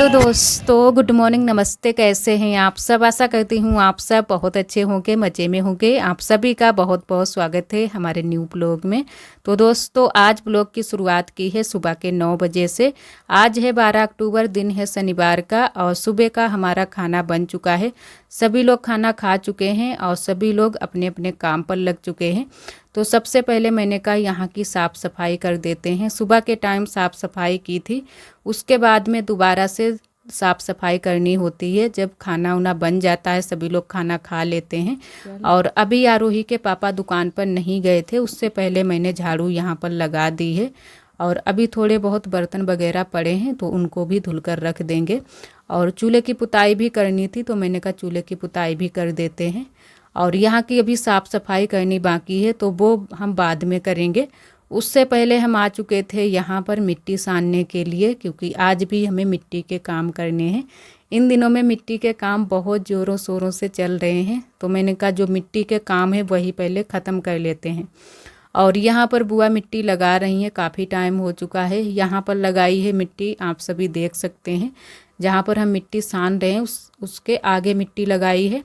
Hello दोस्तों, good morning, नमस्ते। कैसे हैं आप सब? आशा करती हूँ आप सब बहुत अच्छे होंगे, मज़े में होंगे। आप सभी का बहुत बहुत स्वागत है हमारे न्यू ब्लॉग में। तो दोस्तों, आज ब्लॉग की शुरुआत की है सुबह के 9 बजे से। आज है 12 अक्टूबर, दिन है शनिवार का, और सुबह का हमारा खाना बन चुका है। सभी लोग खाना खा चुके हैं और सभी लोग अपने अपने काम पर लग चुके हैं। तो सबसे पहले मैंने कहा यहाँ की साफ़ सफाई कर देते हैं। सुबह के टाइम साफ़ सफाई की थी, उसके बाद में दोबारा से साफ़ सफाई करनी होती है जब खाना उना बन जाता है, सभी लोग खाना खा लेते हैं। और अभी आरोही के पापा दुकान पर नहीं गए थे, उससे पहले मैंने झाड़ू यहाँ पर लगा दी है। और अभी थोड़े बहुत बर्तन वगैरह पड़े हैं तो उनको भी धुल कर रख देंगे। और चूल्हे की पुताई भी करनी थी तो मैंने कहा चूल्हे की पुताई भी कर देते हैं। और यहाँ की अभी साफ़ सफाई करनी बाकी है तो वो हम बाद में करेंगे। उससे पहले हम आ चुके थे यहाँ पर मिट्टी सानने के लिए, क्योंकि आज भी हमें मिट्टी के काम करने हैं। इन दिनों में मिट्टी के काम बहुत ज़ोरों शोरों से चल रहे हैं, तो मैंने कहा जो मिट्टी के काम है वही पहले ख़त्म कर लेते हैं। और यहाँ पर बुआ मिट्टी लगा रही हैं, काफ़ी टाइम हो चुका है यहाँ पर लगाई है मिट्टी, आप सभी देख सकते हैं। जहाँ पर हम मिट्टी सान रहे हैं उसके आगे मिट्टी लगाई है।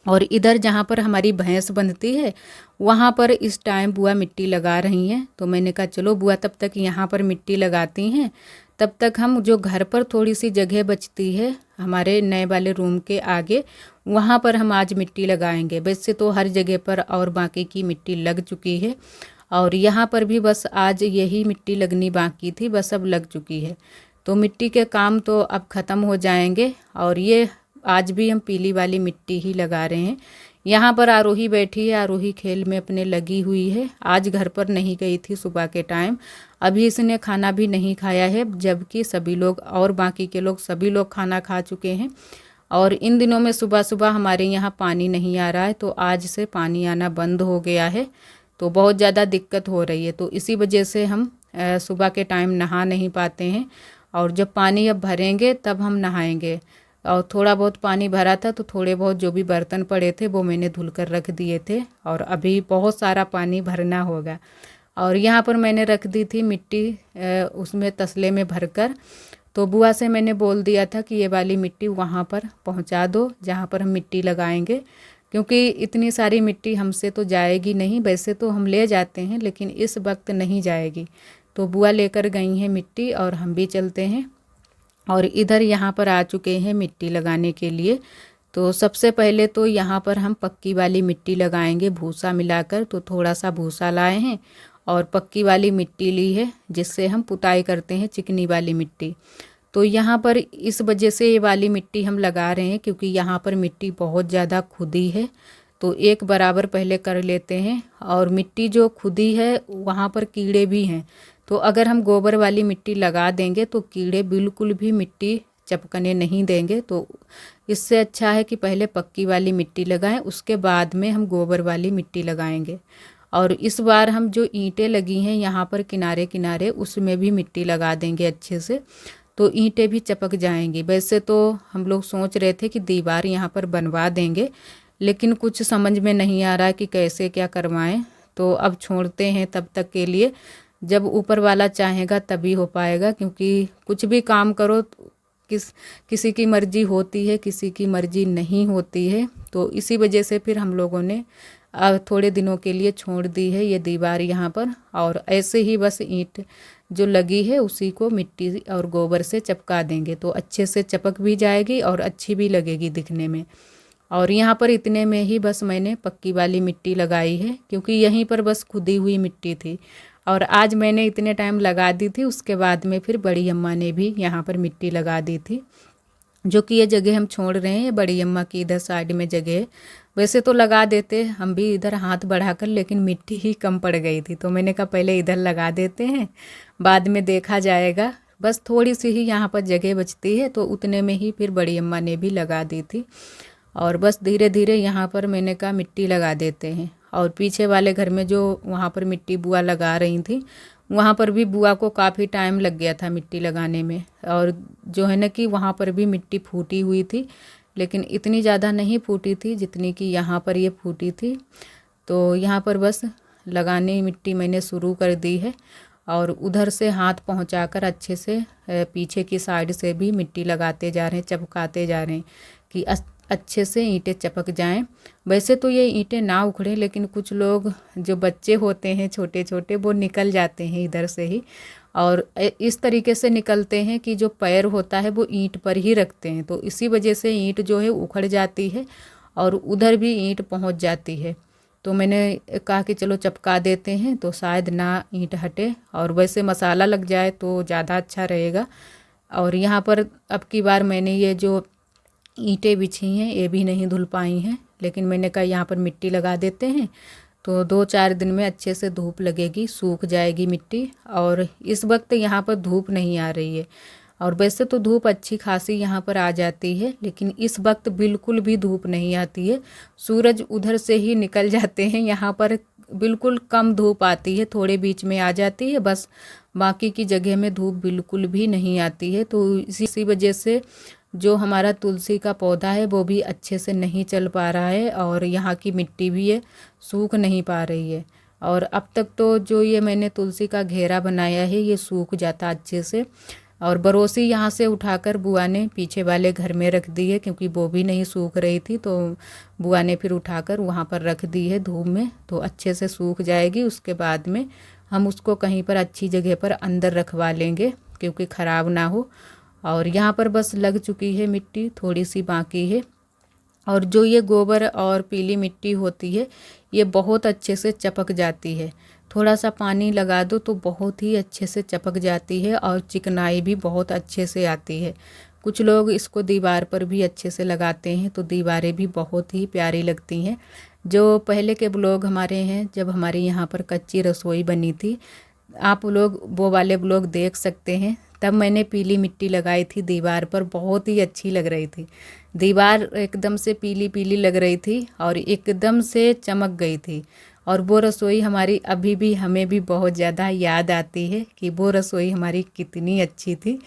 और इधर जहाँ पर हमारी भैंस बंधती है वहाँ पर इस टाइम बुआ मिट्टी लगा रही हैं। तो मैंने कहा चलो बुआ तब तक यहाँ पर मिट्टी लगाती हैं, तब तक हम जो घर पर थोड़ी सी जगह बचती है हमारे नए वाले रूम के आगे, वहाँ पर हम आज मिट्टी लगाएंगे। वैसे तो हर जगह पर और बाकी की मिट्टी लग चुकी है, और यहाँ पर भी बस आज यही मिट्टी लगनी बाकी थी, बस अब लग चुकी है। तो मिट्टी के काम तो अब ख़त्म हो जाएंगे। और ये आज भी हम पीली वाली मिट्टी ही लगा रहे हैं। यहाँ पर आरोही बैठी है, आरोही खेल में अपने लगी हुई है। आज घर पर नहीं गई थी सुबह के टाइम, अभी इसने खाना भी नहीं खाया है, जबकि सभी लोग और बाकी के लोग सभी लोग खाना खा चुके हैं। और इन दिनों में सुबह सुबह हमारे यहाँ पानी नहीं आ रहा है, तो आज से पानी आना बंद हो गया है, तो बहुत ज़्यादा दिक्कत हो रही है। तो इसी वजह से हम सुबह के टाइम नहा नहीं पाते हैं, और जब पानी अब भरेंगे तब हम नहाएंगे। और थोड़ा बहुत पानी भरा था तो थोड़े बहुत जो भी बर्तन पड़े थे वो मैंने धुल कर रख दिए थे, और अभी बहुत सारा पानी भरना होगा। और यहाँ पर मैंने रख दी थी मिट्टी उसमें तसले में भरकर। तो बुआ से मैंने बोल दिया था कि ये वाली मिट्टी वहाँ पर पहुँचा दो जहाँ पर हम मिट्टी लगाएंगे, क्योंकि इतनी सारी मिट्टी हमसे तो जाएगी नहीं। वैसे तो हम ले जाते हैं लेकिन इस वक्त नहीं जाएगी। तो बुआ लेकर गई हैं मिट्टी और हम भी चलते हैं। और इधर यहाँ पर आ चुके हैं मिट्टी लगाने के लिए। तो सबसे पहले तो यहाँ पर हम पक्की वाली मिट्टी लगाएंगे भूसा मिलाकर। तो थोड़ा सा भूसा लाए हैं और पक्की वाली मिट्टी ली है, जिससे हम पुताई करते हैं, चिकनी वाली मिट्टी। तो यहाँ पर इस वजह से ये वाली मिट्टी हम लगा रहे हैं क्योंकि यहाँ पर मिट्टी बहुत ज़्यादा खुदी है, तो एक बराबर पहले कर लेते हैं। और मिट्टी जो खुदी है वहाँ पर कीड़े भी हैं, तो अगर हम गोबर वाली मिट्टी लगा देंगे तो कीड़े बिल्कुल भी मिट्टी चपकने नहीं देंगे। तो इससे अच्छा है कि पहले पक्की वाली मिट्टी लगाएं, उसके बाद में हम गोबर वाली मिट्टी लगाएंगे। और इस बार हम जो ईंटें लगी हैं यहाँ पर किनारे किनारे, उसमें भी मिट्टी लगा देंगे अच्छे से, तो ईंटें भी चपक जाएंगी। वैसे तो हम लोग सोच रहे थे कि दीवार यहाँ पर बनवा देंगे, लेकिन कुछ समझ में नहीं आ रहा कि कैसे क्या करवाएं। तो अब छोड़ते हैं तब तक के लिए, जब ऊपर वाला चाहेगा तभी हो पाएगा। क्योंकि कुछ भी काम करो किसी की मर्जी होती है, किसी की मर्जी नहीं होती है। तो इसी वजह से फिर हम लोगों ने थोड़े दिनों के लिए छोड़ दी है ये दीवार यहाँ पर। और ऐसे ही बस ईंट जो लगी है उसी को मिट्टी और गोबर से चिपका देंगे, तो अच्छे से चिपक भी जाएगी और अच्छी भी लगेगी दिखने में। और यहाँ पर इतने में ही बस मैंने पक्की वाली मिट्टी लगाई है, क्योंकि यहीं पर बस खुदी हुई मिट्टी थी। और आज मैंने इतने टाइम लगा दी थी, उसके बाद में फिर बड़ी अम्मा ने भी यहाँ पर मिट्टी लगा दी थी। जो कि ये जगह हम छोड़ रहे हैं, ये बड़ी अम्मा की इधर साइड में जगह है। वैसे तो लगा देते हम भी इधर हाथ बढ़ाकर, लेकिन मिट्टी ही कम पड़ गई थी, तो मैंने कहा पहले इधर लगा देते हैं, बाद में देखा जाएगा। बस थोड़ी सी ही यहाँ पर जगह बचती है, तो उतने में ही फिर बड़ी अम्मा ने भी लगा दी थी। और बस धीरे धीरे यहाँ पर मैंने कहा मिट्टी लगा देते हैं। और पीछे वाले घर में जो वहाँ पर मिट्टी बुआ लगा रही थी, वहाँ पर भी बुआ को काफ़ी टाइम लग गया था मिट्टी लगाने में। और जो है ना कि वहाँ पर भी मिट्टी फूटी हुई थी, लेकिन इतनी ज़्यादा नहीं फूटी थी जितनी कि यहाँ पर ये फूटी थी। तो यहाँ पर बस लगाने मिट्टी मैंने शुरू कर दी है। और उधर से हाथ पहुंचाकर अच्छे से पीछे की साइड से भी मिट्टी लगाते जा रहे हैं, चपकाते जा रहे हैं कि अच्छे से ईंटें चपक जाएं। वैसे तो ये ईंटें ना उखड़े, लेकिन कुछ लोग जो बच्चे होते हैं छोटे छोटे वो निकल जाते हैं इधर से ही, और इस तरीके से निकलते हैं कि जो पैर होता है वो ईंट पर ही रखते हैं, तो इसी वजह से ईंट जो है उखड़ जाती है और उधर भी ईंट पहुंच जाती है। तो मैंने कहा कि चलो चपका देते हैं तो शायद ना ईंट हटे, और वैसे मसाला लग जाए तो ज़्यादा अच्छा रहेगा। और यहाँ पर अब की बार मैंने ये जो ईंटें बिछी हैं ये भी नहीं धुल पाई हैं, लेकिन मैंने कहा यहाँ पर मिट्टी लगा देते हैं तो 2-4 दिन में अच्छे से धूप लगेगी, सूख जाएगी मिट्टी। और इस वक्त यहाँ पर धूप नहीं आ रही है, और वैसे तो धूप अच्छी खासी यहाँ पर आ जाती है, लेकिन इस वक्त बिल्कुल भी धूप नहीं आती है। सूरज उधर से ही निकल जाते हैं, यहाँ पर बिल्कुल कम धूप आती है, थोड़े बीच में आ जाती है बस, बाकी की जगह में धूप बिल्कुल भी नहीं आती है। तो इसी वजह से जो हमारा तुलसी का पौधा है वो भी अच्छे से नहीं चल पा रहा है, और यहाँ की मिट्टी भी है सूख नहीं पा रही है। और अब तक तो जो ये मैंने तुलसी का घेरा बनाया है ये सूख जाता अच्छे से, और बरोसी यहाँ से उठाकर बुआ ने पीछे वाले घर में रख दी है, क्योंकि वो भी नहीं सूख रही थी, तो बुआ ने फिर उठाकर वहाँ पर रख दी है धूप में, तो अच्छे से सूख जाएगी। उसके बाद में हम उसको कहीं पर अच्छी जगह पर अंदर रखवा लेंगे क्योंकि ख़राब ना हो। और यहाँ पर बस लग चुकी है मिट्टी, थोड़ी सी बाकी है। और जो ये गोबर और पीली मिट्टी होती है ये बहुत अच्छे से चपक जाती है, थोड़ा सा पानी लगा दो तो बहुत ही अच्छे से चपक जाती है, और चिकनाई भी बहुत अच्छे से आती है। कुछ लोग इसको दीवार पर भी अच्छे से लगाते हैं तो दीवारें भी बहुत ही प्यारी लगती हैं। जो पहले के ब्लॉग हमारे हैं, जब हमारे यहाँ पर कच्ची रसोई बनी थी, आप लोग वो वाले ब्लॉग देख सकते हैं। तब मैंने पीली मिट्टी लगाई थी दीवार पर, बहुत ही अच्छी लग रही थी, दीवार एकदम से पीली पीली लग रही थी और एकदम से चमक गई थी। और वो रसोई हमारी अभी भी हमें भी बहुत ज़्यादा याद आती है कि वो रसोई हमारी कितनी अच्छी थी,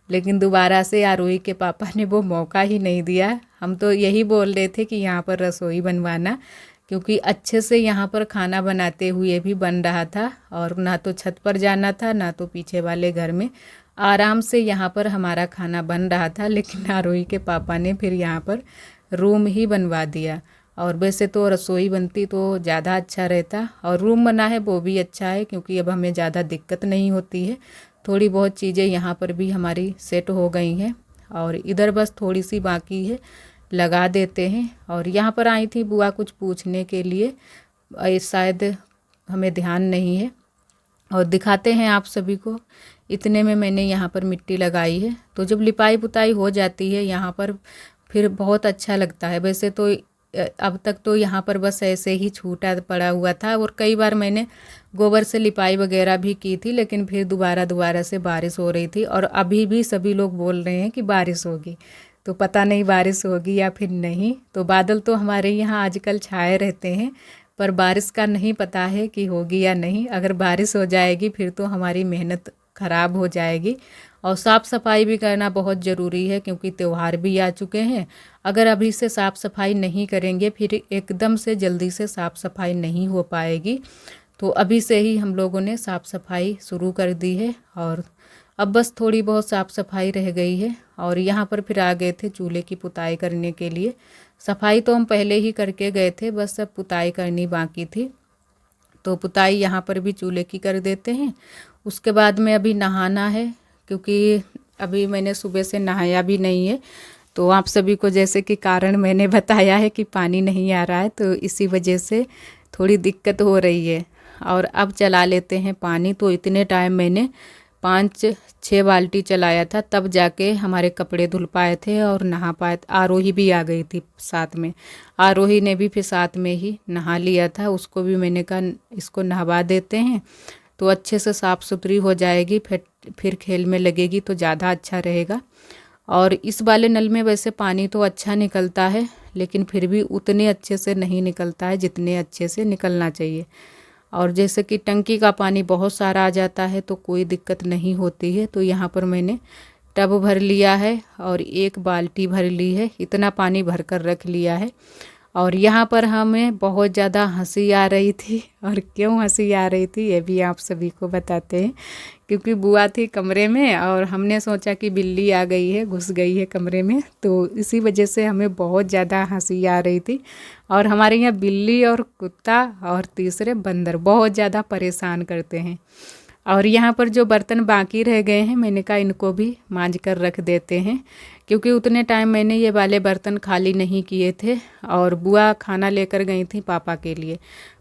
लेकिन दोबारा से आरोही के पापा ने वो मौका ही नहीं दिया। हम तो यही बोल रहे थे कि यहाँ पर रसोई बनवाना, क्योंकि अच्छे से यहाँ पर खाना बनाते हुए भी बन रहा था, और ना तो छत पर जाना था ना तो पीछे वाले घर में, आराम से यहाँ पर हमारा खाना बन रहा था। लेकिन आरोही के पापा ने फिर यहाँ पर रूम ही बनवा दिया, और वैसे तो रसोई बनती तो ज़्यादा अच्छा रहता, और रूम बना है वो भी अच्छा है क्योंकि अब हमें ज़्यादा दिक्कत नहीं होती है। थोड़ी बहुत चीज़ें यहाँ पर भी हमारी सेट हो गई हैं, और इधर बस थोड़ी सी बाकी है, लगा देते हैं। और यहाँ पर आई थी बुआ कुछ पूछने के लिए, शायद हमें ध्यान नहीं है, और दिखाते हैं आप सभी को। इतने में मैंने यहाँ पर मिट्टी लगाई है, तो जब लिपाई पुताई हो जाती है यहाँ पर फिर बहुत अच्छा लगता है। वैसे तो अब तक तो यहाँ पर बस ऐसे ही छूटा पड़ा हुआ था, और कई बार मैंने गोबर से लिपाई वगैरह भी की थी, लेकिन फिर दोबारा से बारिश हो रही थी, और अभी भी सभी लोग बोल रहे हैं कि बारिश होगी, तो पता नहीं बारिश होगी या फिर नहीं। तो बादल तो हमारे यहाँ आजकल छाए रहते हैं, पर बारिश का नहीं पता है कि होगी या नहीं। अगर बारिश हो जाएगी फिर तो हमारी मेहनत ख़राब हो जाएगी, और साफ़ सफाई भी करना बहुत ज़रूरी है क्योंकि त्यौहार भी आ चुके हैं। अगर अभी से साफ़ सफाई नहीं करेंगे फिर एकदम से जल्दी से साफ़ सफाई नहीं हो पाएगी। तो अभी से ही हम लोगों ने साफ़ सफाई शुरू कर दी है, और अब बस थोड़ी बहुत साफ़ सफाई रह गई है। और यहाँ पर फिर आ गए थे चूल्हे की पुताई करने के लिए। सफाई तो हम पहले ही करके गए थे, बस अब पुताई करनी बाकी थी, तो पुताई यहाँ पर भी चूल्हे की कर देते हैं। उसके बाद में अभी नहाना है, क्योंकि अभी मैंने सुबह से नहाया भी नहीं है। तो आप सभी को जैसे कि कारण मैंने बताया है कि पानी नहीं आ रहा है, तो इसी वजह से थोड़ी दिक्कत हो रही है। और अब चला लेते हैं पानी। तो इतने टाइम मैंने 5-6 बाल्टी चलाया था, तब जाके हमारे कपड़े धुल पाए थे और नहा पाए। आरोही भी आ गई थी साथ में, आरोही ने भी फिर साथ में ही नहा लिया था, उसको भी मैंने कहा इसको नहवा देते हैं तो अच्छे से साफ़ सुथरी हो जाएगी, फिर खेल में लगेगी तो ज़्यादा अच्छा रहेगा। और इस वाले नल में वैसे पानी तो अच्छा निकलता है, लेकिन फिर भी उतने अच्छे से नहीं निकलता है जितने अच्छे से निकलना चाहिए। और जैसे कि टंकी का पानी बहुत सारा आ जाता है तो कोई दिक्कत नहीं होती है। तो यहाँ पर मैंने टब भर लिया है और 1 बाल्टी भर ली है, इतना पानी भर कर रख लिया है। और यहाँ पर हमें बहुत ज़्यादा हंसी आ रही थी। और क्यों हंसी आ रही थी ये भी आप सभी को बताते हैं। क्योंकि बुआ थी कमरे में और हमने सोचा कि बिल्ली आ गई है, घुस गई है कमरे में, तो इसी वजह से हमें बहुत ज़्यादा हंसी आ रही थी। और हमारे यहाँ बिल्ली और कुत्ता और तीसरे बंदर बहुत ज़्यादा परेशान करते हैं। और यहाँ पर जो बर्तन बाकी रह गए हैं मैंने कहा इनको भी मांज कर रख देते हैं, क्योंकि उतने टाइम मैंने ये वाले बर्तन खाली नहीं किए थे। और बुआ खाना लेकर गई थी पापा के लिए।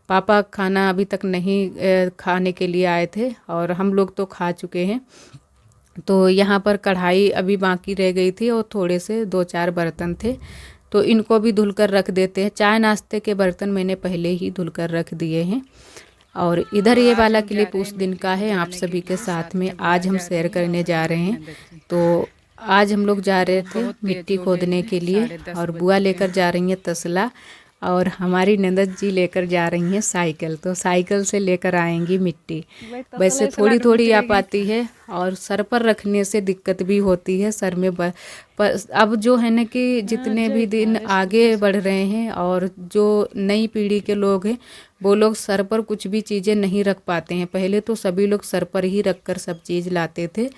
पापा खाना अभी तक नहीं खाने के लिए आए थे और हम लोग तो खा चुके हैं। तो यहाँ पर कढ़ाई अभी बाकी रह गई थी और थोड़े से 2-4 बर्तन थे, तो इनको भी धुल कर रख देते हैं। चाय नाश्ते के बर्तन मैंने पहले ही धुल कर रख दिए हैं। और इधर ये वाला क्लिप उस दिन का है, आप सभी के साथ में आज हम शेयर करने जा रहे हैं। तो आज हम लोग जा रहे थे मिट्टी खोदने के लिए और बुआ लेकर जा रही हैं तसला और हमारी नंदत जी लेकर जा रही हैं साइकिल। तो साइकिल से लेकर आएंगी मिट्टी। वैसे थोड़ी थोड़ी आ पाती है और सर पर रखने से दिक्कत भी होती है सर में। अब जो है ना कि जितने भी दिन आगे बढ़ रहे हैं और जो नई पीढ़ी के लोग हैं वो लोग सर पर कुछ भी चीज़ें नहीं रख पाते हैं। पहले तो सभी लोग सर पर ही रख कर सब चीज़ लाते थे,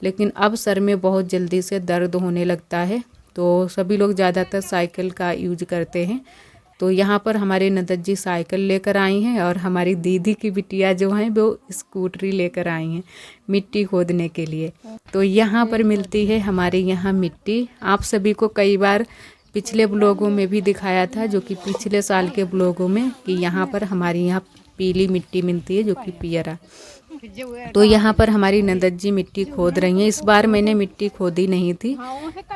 लेकिन अब सर में बहुत जल्दी से दर्द होने लगता है, तो सभी लोग ज़्यादातर साइकिल का यूज करते हैं। तो यहाँ पर हमारे नंदत जी साइकिल लेकर आई हैं और हमारी दीदी की बिटिया जो हैं वो स्कूटरी लेकर आई हैं मिट्टी खोदने के लिए। तो यहाँ पर मिलती है हमारे यहाँ मिट्टी। आप सभी को कई बार पिछले ब्लॉगों में भी दिखाया था, जो कि पिछले साल के ब्लॉगों में, कि यहाँ पर हमारी यहाँ पीली मिट्टी मिलती है जो कि पियरा। तो यहाँ पर हमारी नंदत जी मिट्टी खोद रही हैं। इस बार मैंने मिट्टी खोदी नहीं थी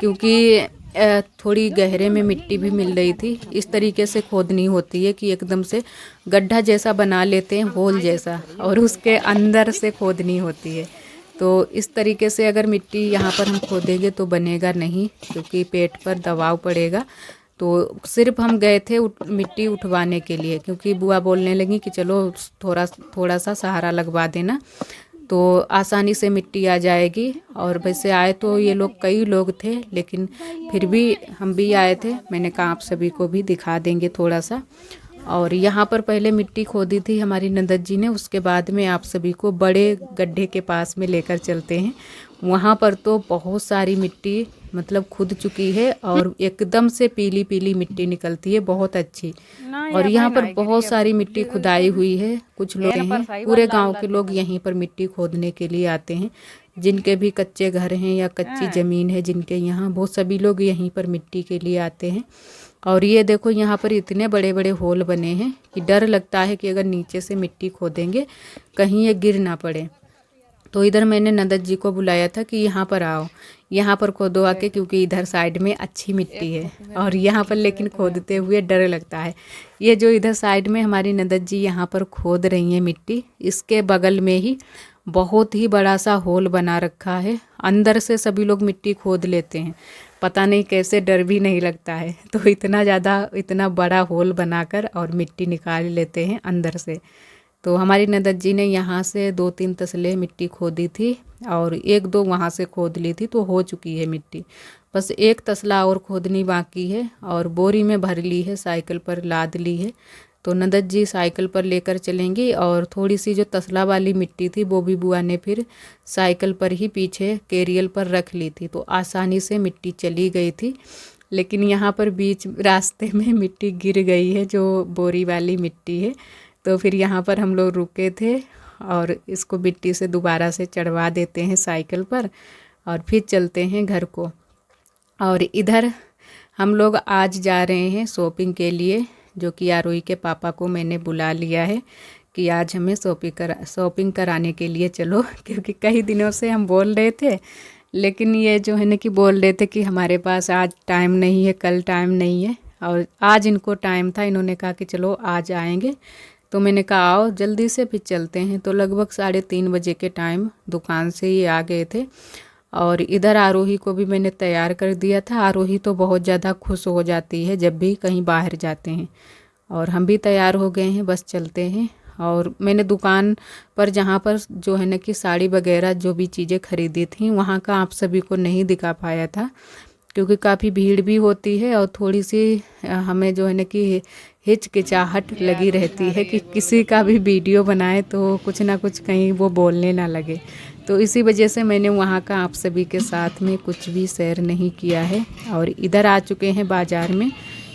क्योंकि थोड़ी गहरे में मिट्टी भी मिल रही थी। इस तरीके से खोदनी होती है कि एकदम से गड्ढा जैसा बना लेते हैं, होल जैसा, और उसके अंदर से खोदनी होती है। तो इस तरीके से अगर मिट्टी यहाँ पर हम खोदेंगे तो बनेगा नहीं, क्योंकि पेट पर दबाव पड़ेगा। तो सिर्फ हम गए थे मिट्टी उठवाने के लिए, क्योंकि बुआ बोलने लगी कि चलो थोड़ा सा सहारा लगवा देना तो आसानी से मिट्टी आ जाएगी। और वैसे आए तो ये लोग कई लोग थे, लेकिन फिर भी हम भी आए थे। मैंने कहा आप सभी को भी दिखा देंगे थोड़ा सा। और यहाँ पर पहले मिट्टी खोदी थी हमारी नंदत जी ने, उसके बाद में आप सभी को बड़े गड्ढे के पास में लेकर चलते हैं। वहाँ पर तो बहुत सारी मिट्टी मतलब खुद चुकी है और एकदम से पीली पीली मिट्टी निकलती है, बहुत अच्छी। और यहाँ पर बहुत सारी मिट्टी खुदाई हुई है। कुछ लोग हैं, पूरे गांव के लोग यहीं पर मिट्टी खोदने के लिए आते हैं। जिनके भी कच्चे घर हैं या कच्ची ज़मीन है जिनके यहाँ, वो सभी लोग यहीं पर मिट्टी के लिए आते हैं। और ये देखो यहाँ पर इतने बड़े बड़े होल बने हैं कि डर लगता है कि अगर नीचे से मिट्टी खोदेंगे कहीं ये गिर ना पड़े। तो इधर मैंने नंदत जी को बुलाया था कि यहाँ पर आओ, यहाँ पर खोदो आके, क्योंकि इधर साइड में अच्छी मिट्टी है। और यहाँ पर लेकिन खोदते हुए डर लगता है। ये जो इधर साइड में हमारी नंदत जी यहाँ पर खोद रही हैं मिट्टी, इसके बगल में ही बहुत ही बड़ा सा होल बना रखा है। अंदर से सभी लोग मिट्टी खोद लेते हैं, पता नहीं कैसे, डर भी नहीं लगता है। तो इतना बड़ा होल बनाकर और मिट्टी निकाल लेते हैं अंदर से। तो हमारी नंदत जी ने यहाँ से 2-3 तसले मिट्टी खोदी थी और 1-2 वहाँ से खोद ली थी, तो हो चुकी है मिट्टी। बस एक तसला और खोदनी बाकी है और बोरी में भर ली है, साइकिल पर लाद ली है। तो नंदत जी साइकिल पर लेकर चलेंगी और थोड़ी सी जो तसला वाली मिट्टी थी वो भी बुआ ने फिर साइकिल पर ही पीछे कैरियल पर रख ली थी, तो आसानी से मिट्टी चली गई थी। लेकिन यहाँ पर बीच रास्ते में मिट्टी गिर गई है, जो बोरी वाली मिट्टी है। तो फिर यहाँ पर हम लोग रुके थे और इसको मिट्टी से दोबारा से चढ़वा देते हैं साइकिल पर और फिर चलते हैं घर को। और इधर हम लोग आज जा रहे हैं शॉपिंग के लिए, जो कि आरोही के पापा को मैंने बुला लिया है कि आज हमें शॉपिंग कराने के लिए चलो, क्योंकि कई दिनों से हम बोल रहे थे, लेकिन ये जो है ना कि बोल रहे थे कि हमारे पास आज टाइम नहीं है, कल टाइम नहीं है। और आज इनको टाइम था, इन्होंने कहा कि चलो आज आएंगे। तो मैंने कहा आओ जल्दी से फिर चलते हैं। तो लगभग 3:30 बजे के टाइम दुकान से ये आ गए थे। और इधर आरोही को भी मैंने तैयार कर दिया था। आरोही तो बहुत ज़्यादा खुश हो जाती है जब भी कहीं बाहर जाते हैं। और हम भी तैयार हो गए हैं, बस चलते हैं। और मैंने दुकान पर जहाँ पर जो है ना कि साड़ी वगैरह जो भी चीज़ें खरीदी थी वहाँ का आप सभी को नहीं दिखा पाया था, क्योंकि काफ़ी भीड़ भी होती है और थोड़ी सी हमें जो है ना कि हिचकिचाहट लगी रहती है कि किसी का भी वीडियो बनाए तो कुछ ना कुछ कहीं वो बोलने ना लगे। तो इसी वजह से मैंने वहाँ का आप सभी के साथ में कुछ भी शेयर नहीं किया है। और इधर आ चुके हैं बाज़ार में,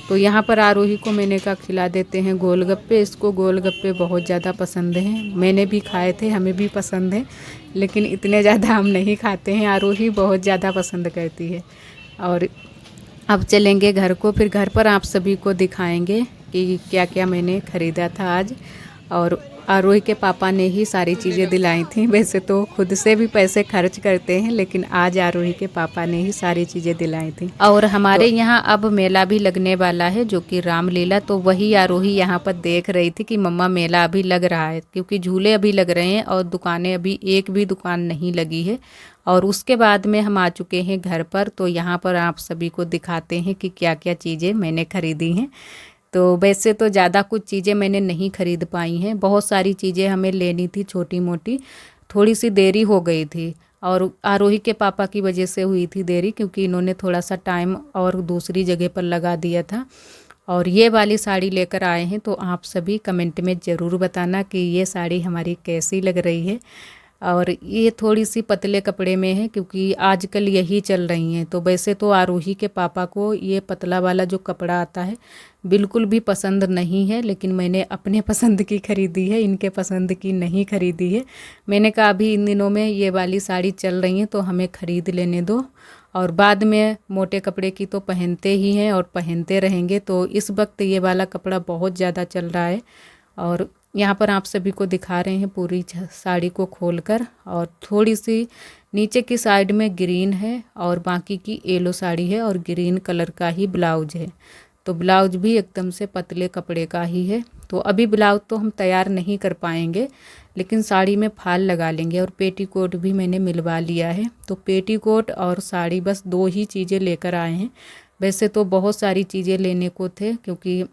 तो यहाँ पर आरोही को मैंने कहा खिला देते हैं गोलगप्पे। इसको गोलगप्पे बहुत ज़्यादा पसंद हैं, मैंने भी खाए थे, हमें भी पसंद है, लेकिन इतने ज़्यादा हम नहीं खाते हैं। आरोही बहुत ज़्यादा पसंद करती है। और अब चलेंगे घर को, फिर घर पर आप सभी को दिखाएंगे कि क्या क्या मैंने ख़रीदा था आज। और आरोही के पापा ने ही सारी चीज़ें दिलाई थी। वैसे तो खुद से भी पैसे खर्च करते हैं, लेकिन आज आरोही के पापा ने ही सारी चीज़ें दिलाई थी। और हमारे यहाँ अब मेला भी लगने वाला है, जो कि रामलीला। तो वही आरोही यहाँ पर देख रही थी कि मम्मा मेला अभी लग रहा है, क्योंकि झूले अभी लग रहे हैं और दुकानें अभी एक भी दुकान नहीं लगी है। और उसके बाद में हम आ चुके हैं घर पर, तो यहाँ पर आप सभी को दिखाते हैं कि क्या क्या चीज़ें मैंने ख़रीदी हैं। तो वैसे तो ज़्यादा कुछ चीज़ें मैंने नहीं ख़रीद पाई हैं, बहुत सारी चीज़ें हमें लेनी थी छोटी मोटी, थोड़ी सी देरी हो गई थी। और आरोही के पापा की वजह से हुई थी देरी, क्योंकि इन्होंने थोड़ा सा टाइम और दूसरी जगह पर लगा दिया था। और ये वाली साड़ी लेकर आए हैं, तो आप सभी कमेंट में ज़रूर बताना कि ये साड़ी हमारी कैसी लग रही है। और ये थोड़ी सी पतले कपड़े में है, क्योंकि आजकल यही चल रही हैं। तो वैसे तो आरोही के पापा को ये पतला वाला जो कपड़ा आता है बिल्कुल भी पसंद नहीं है, लेकिन मैंने अपने पसंद की ख़रीदी है, इनके पसंद की नहीं ख़रीदी है। मैंने कहा अभी इन दिनों में ये वाली साड़ी चल रही है तो हमें ख़रीद लेने दो, और बाद में मोटे कपड़े की तो पहनते ही हैं और पहनते रहेंगे। तो इस वक्त ये वाला कपड़ा बहुत ज़्यादा चल रहा है। और यहाँ पर आप सभी को दिखा रहे हैं पूरी साड़ी को खोलकर, और थोड़ी सी नीचे की साइड में ग्रीन है और बाकी की येलो साड़ी है और ग्रीन कलर का ही ब्लाउज है। तो ब्लाउज भी एकदम से पतले कपड़े का ही है। तो अभी ब्लाउज तो हम तैयार नहीं कर पाएंगे, लेकिन साड़ी में फाल लगा लेंगे। और पेटीकोट भी मैंने मिलवा लिया है। तो पेटीकोट और साड़ी बस दो ही चीज़ें लेकर आए हैं। वैसे तो बहुत सारी चीज़ें लेने को थे, क्योंकि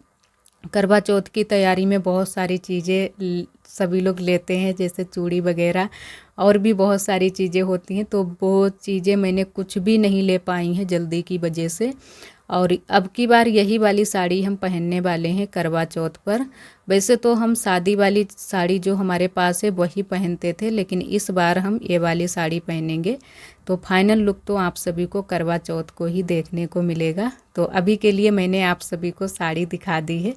करवा चौथ की तैयारी में बहुत सारी चीज़ें सभी लोग लेते हैं, जैसे चूड़ी वगैरह और भी बहुत सारी चीज़ें होती हैं। तो वो चीज़ें मैंने कुछ भी नहीं ले पाई हैं जल्दी की वजह से। और अब की बार यही वाली साड़ी हम पहनने वाले हैं करवा चौथ पर। वैसे तो हम शादी वाली साड़ी जो हमारे पास है वही पहनते थे, लेकिन इस बार हम ये वाली साड़ी पहनेंगे। तो फाइनल लुक तो आप सभी को करवा चौथ को ही देखने को मिलेगा। तो अभी के लिए मैंने आप सभी को साड़ी दिखा दी है,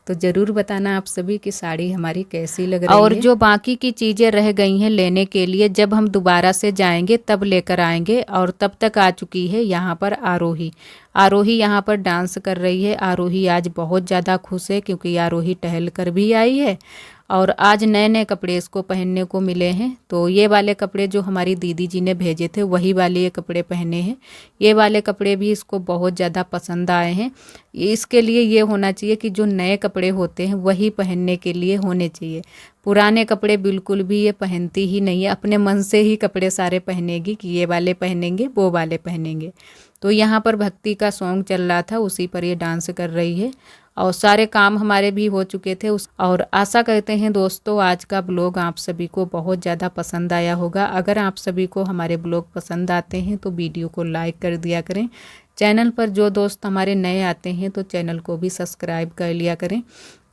तो ज़रूर बताना आप सभी की साड़ी हमारी कैसी लग रही है। और जो बाकी की चीज़ें रह गई हैं लेने के लिए, जब हम दोबारा से जाएंगे तब लेकर आएंगे। और तब तक आ चुकी है यहाँ पर आरोही। आरोही यहाँ पर डांस कर रही है। आरोही आज बहुत ज़्यादा खुश है, क्योंकि आरोही टहल कर भी आई है और आज नए नए कपड़े इसको पहनने को मिले हैं। तो ये वाले कपड़े जो हमारी दीदी जी ने भेजे थे वही वाले ये कपड़े पहने हैं। ये वाले कपड़े भी इसको बहुत ज़्यादा पसंद आए हैं। इसके लिए ये होना चाहिए कि जो नए कपड़े होते हैं वही पहनने के लिए होने चाहिए। पुराने कपड़े बिल्कुल भी ये पहनती ही नहीं है, अपने मन से ही कपड़े सारे पहनेगी कि ये वाले पहनेंगे वो वाले पहनेंगे। तो यहाँ पर भक्ति का सॉन्ग चल रहा था, उसी पर ये डांस कर रही है। और सारे काम हमारे भी हो चुके थे और आशा करते हैं दोस्तों आज का ब्लॉग आप सभी को बहुत ज़्यादा पसंद आया होगा। अगर आप सभी को हमारे ब्लॉग पसंद आते हैं तो वीडियो को लाइक कर दिया करें। चैनल पर जो दोस्त हमारे नए आते हैं तो चैनल को भी सब्सक्राइब कर लिया करें।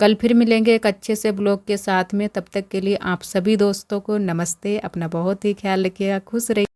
कल फिर मिलेंगे एक अच्छे से ब्लॉग के साथ में। तब तक के लिए आप सभी दोस्तों को नमस्ते। अपना बहुत ही ख्याल रखिएगा, खुश रहिए।